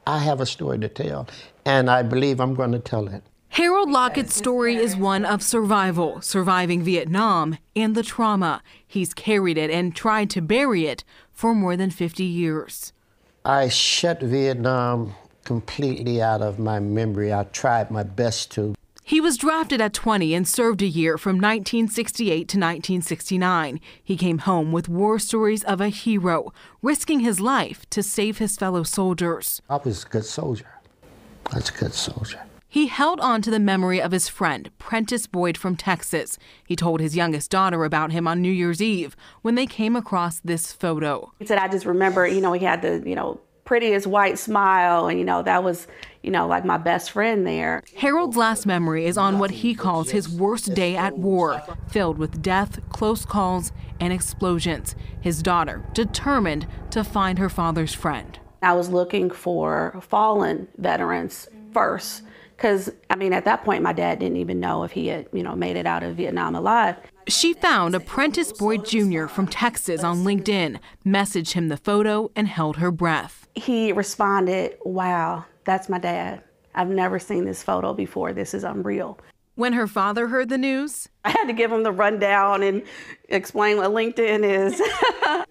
I have a story to tell, and I believe I'm going to tell it. Harold Lockett's story is one of survival, surviving Vietnam and the trauma. He's carried it and tried to bury it for more than 50 years. I shut Vietnam completely out of my memory. I tried my best to. He was drafted at 20 and served a year from 1968 to 1969. He came home with war stories of a hero, risking his life to save his fellow soldiers. I was a good soldier. I was a good soldier. He held on to the memory of his friend, Prentice Boyd from Texas. He told his youngest daughter about him on New Year's Eve when they came across this photo. He said, I just remember, he had the, prettiest white smile, and, that was, like my best friend there. Harold's last memory is on what he calls his worst day at war, filled with death, close calls, and explosions. His daughter determined to find her father's friend. I was looking for fallen veterans first. Because, at that point, my dad didn't even know if he had, made it out of Vietnam alive. She found Prentice Boyd Jr. from Texas on LinkedIn, messaged him the photo, and held her breath. He responded, wow, that's my dad. I've never seen this photo before. This is unreal. When her father heard the news, I had to give him the rundown and explain what LinkedIn is.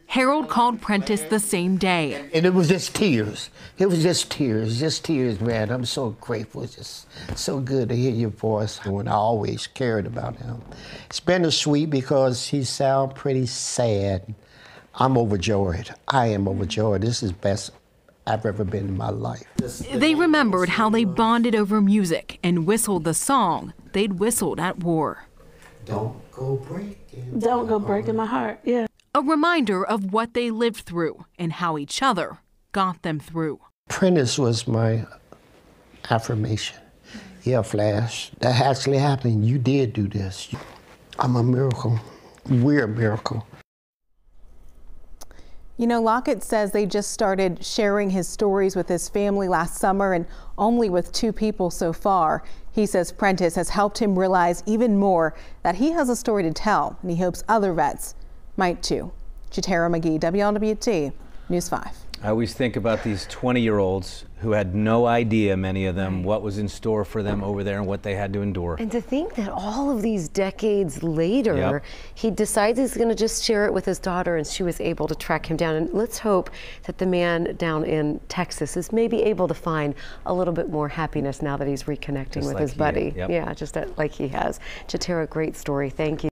Harold called Prentice the same day. And it was just tears. It was just tears, man. I'm so grateful. It's just so good to hear your voice. When I always cared about him. It's bittersweet because he sounds pretty sad. I'm overjoyed. I am overjoyed. This is the best I've ever been in my life. They remembered how they bonded over music and whistled the song they'd whistled at war. Don't go breaking. Don't go breaking my heart, yeah. A reminder of what they lived through and how each other got them through. Prentice was my affirmation. Yeah, Flash, that actually happened. You did do this. I'm a miracle. We're a miracle. Lockett says they just started sharing his stories with his family last summer and only with 2 people so far. He says Prentice has helped him realize even more that he has a story to tell, and he hopes other vets might too. Jatera McGee, WLWT, News 5. I always think about these 20-year-olds who had no idea, many of them, what was in store for them over there and what they had to endure. And to think that all of these decades later, he decides he's going to just share it with his daughter, and she was able to track him down. And let's hope that the man down in Texas is maybe able to find a little bit more happiness now that he's reconnecting with his buddy. Yeah, just like he has. Jatera, great story. Thank you.